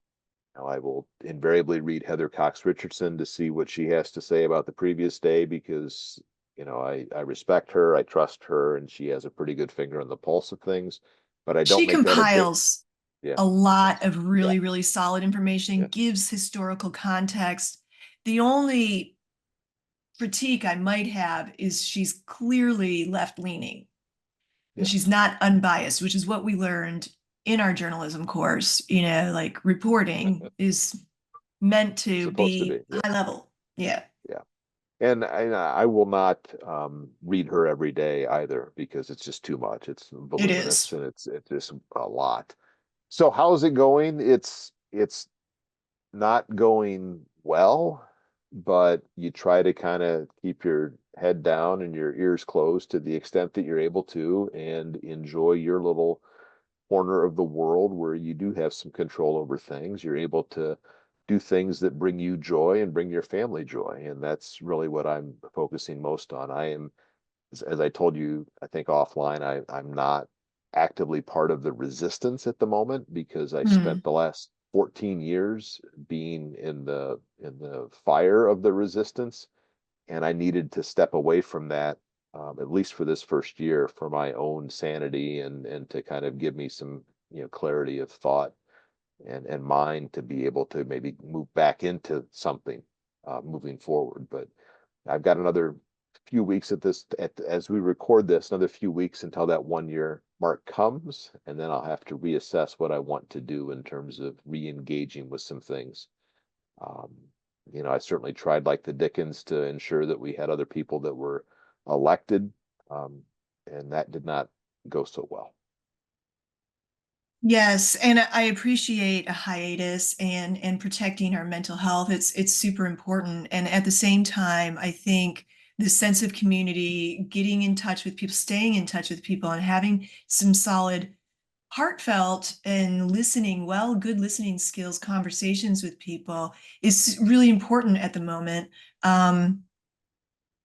I will invariably read Heather Cox Richardson to see what she has to say about the previous day because, I respect her, I trust her, and she has a pretty good finger on the pulse of things. But I don't She make that a big, compiles yeah, a lot of yeah, really, really solid information, yeah, gives historical context. The only critique I might have is she's clearly left leaning and yeah. she's not unbiased, which is what we learned in our journalism course. Like reporting is meant to Supposed to be, be yeah, high level. Yeah, yeah. And I will not read her every day either because it's just too much. It's it voluminous is. and it's just a lot. So how's it going? It's not going well, but you try to kind of keep your head down and your ears closed to the extent that you're able to and enjoy your little corner of the world where you do have some control over things. You're able to do things that bring you joy and bring your family joy. And that's really what I'm focusing most on. I am, as I told you, I think offline, I'm not actively part of the resistance at the moment because I Hmm. spent the last 14 years being in the fire of the resistance, and I needed to step away from that, at least for this first year, for my own sanity and to kind of give me some clarity of thought and mind to be able to maybe move back into something moving forward. But I've got another few weeks as we record this, another few weeks until that 1 year mark comes, and then I'll have to reassess what I want to do in terms of re-engaging with some things. Um, I certainly tried like the Dickens to ensure that we had other people that were elected, um, and that did not go so well. Yes, and I appreciate a hiatus and protecting our mental health. It's super important. And at the same time, I think the sense of community, getting in touch with people, staying in touch with people, and having some solid, heartfelt and good listening skills, conversations with people is really important at the moment.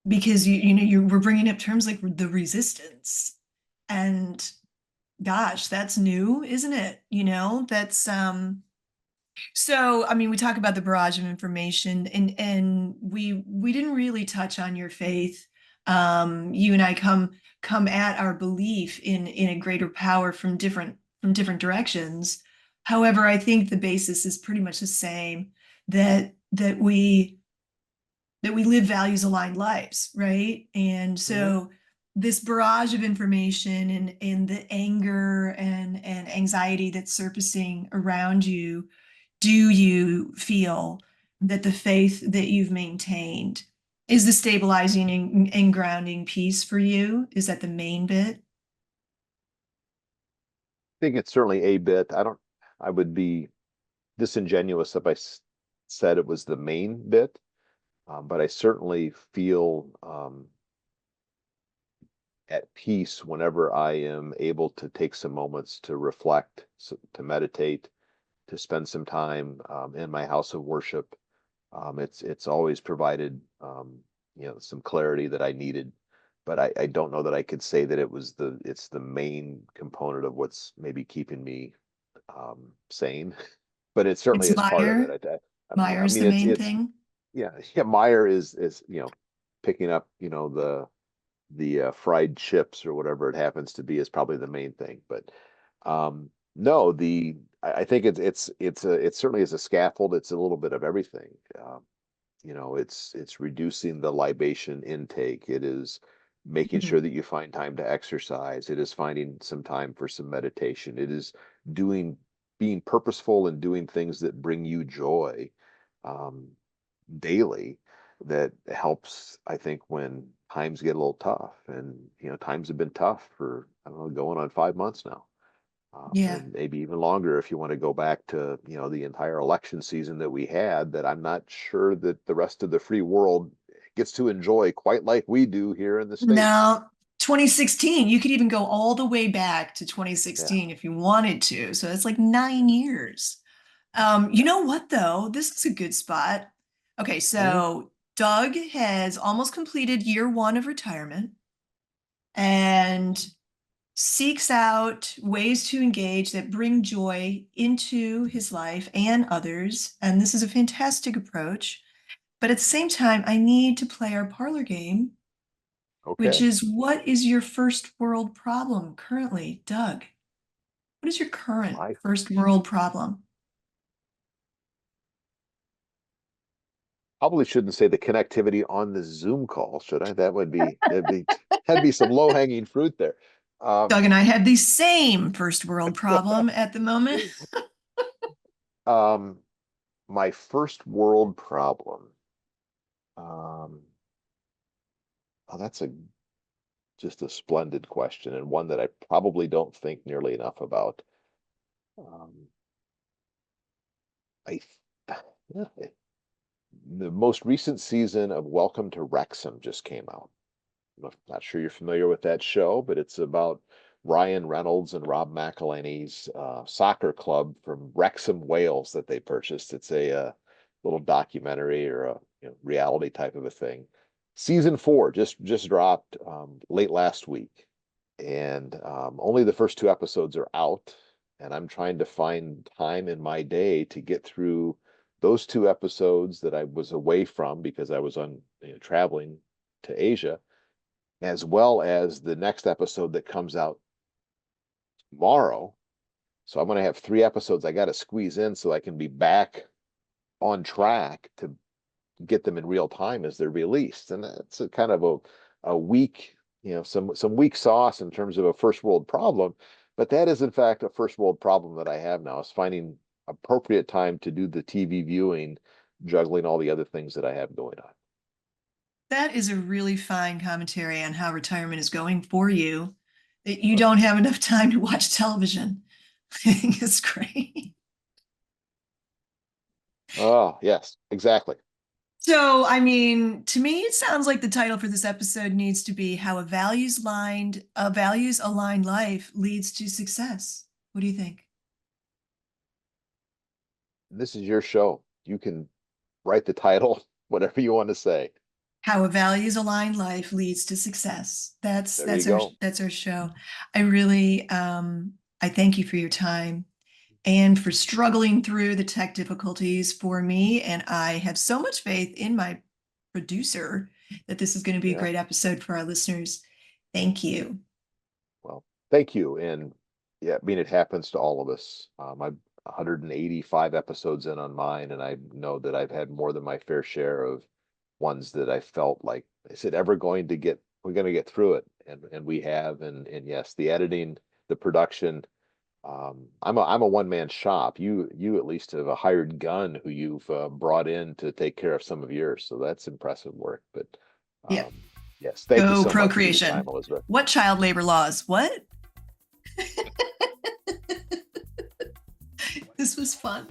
Because we're bringing up terms like the resistance, and gosh, that's new, isn't it? That's so I mean, we talk about the barrage of information and we didn't really touch on your faith. You and I come at our belief in a greater power from different directions. However, I think the basis is pretty much the same, that we live values aligned lives, right? And Mhm. so this barrage of information and the anger and anxiety that's surfacing around you, do you feel that the faith that you've maintained is the stabilizing and grounding piece for you? Is that the main bit? I think it's certainly a bit. I would be disingenuous if I said it was the main bit, but I certainly feel at peace whenever I am able to take some moments to reflect, to meditate, to spend some time in my house of worship. It's always provided some clarity that I needed, but I don't know that I could say that it's the main component of what's maybe keeping me sane, but it certainly It's is part of Meyer. it. Yeah, I Meyer's mean the it's main it's thing. yeah, Meyer is picking up the fried chips or whatever it happens to be is probably the main thing. But no, I think it certainly is a scaffold. It's a little bit of everything. It's reducing the libation intake. It is making Mhm. sure that you find time to exercise. It is finding some time for some meditation. It is doing being purposeful and doing things that bring you joy um, daily that helps, I think, when times get a little tough. And times have been tough for, I don't know, going on 5 months now. Yeah. And maybe even longer if you want to go back to the entire election season that we had, that I'm not sure that the rest of the free world gets to enjoy quite like we do here in the States. Now, 2016, you could even go all the way back to Yeah. 2016 if you wanted to. So it's like 9 years. You know what, though? This is a good spot. Okay, Mhm. so Doug has almost completed year one of retirement and seeks out ways to engage that bring joy into his life and others. And this is a fantastic approach. But at the same time, I need to play our parlor game, which Okay. is what is your first world problem currently, Doug? What is your current My first world problem? Probably shouldn't say the connectivity on the Zoom call, should I? That'd be some low-hanging fruit there. Doug Um, and I have the same first world problem at the moment. um, my first world problem. Um, oh, that's a just a splendid question, and one that I probably don't think nearly enough about. Um, I yeah, the most recent season of Welcome to Wrexham just came out. I'm not sure you're familiar with that show, but it's about Ryan Reynolds and Rob McElhenney's soccer club from Wrexham, Wales that they purchased. It's a little documentary or a reality type of a thing. Season 4 just dropped late last week, and only the first 2 episodes are out. And I'm trying to find time in my day to get through those 2 episodes that I was away from because I was on traveling to Asia, as well as the next episode that comes out tomorrow. So I'm going to have 3 episodes I got to squeeze in so I can be back on track to get them in real time as they're released. And that's a kind of a weak, some weak sauce in terms of a first world problem. But that is in fact a first world problem that I have now, is finding appropriate time to do the TV viewing, juggling all the other things that I have going on. That is a really fine commentary on how retirement is going for you. That you don't have enough time to watch television. I think it's great. Oh, yes, exactly. So, I mean, to me, it sounds like the title for this episode needs to be How a values aligned life leads to success. What do you think? This is your show. You can write the title, whatever you want to say. How a values aligned life leads to success. That's There you that's our go. that's our show. I really I thank you for your time and for struggling through the tech difficulties for me. And I have so much faith in my producer that this is going to be a Yeah. great episode for our listeners. Thank you. Well, thank you. And yeah, I mean, it happens to all of us. I'm 185 episodes in on mine, and I know that I've had more than my fair share of ones that I felt like, is it ever going to get, we're going to get through it. And we have, and yes, the editing, the production, I'm a one-man shop. You at least have a hired gun who you've brought in to take care of some of yours. So that's impressive work. But Yeah. um, yes, thank you Go so much for your procreation. time, Elizabeth. What child labor laws? What? This was fun.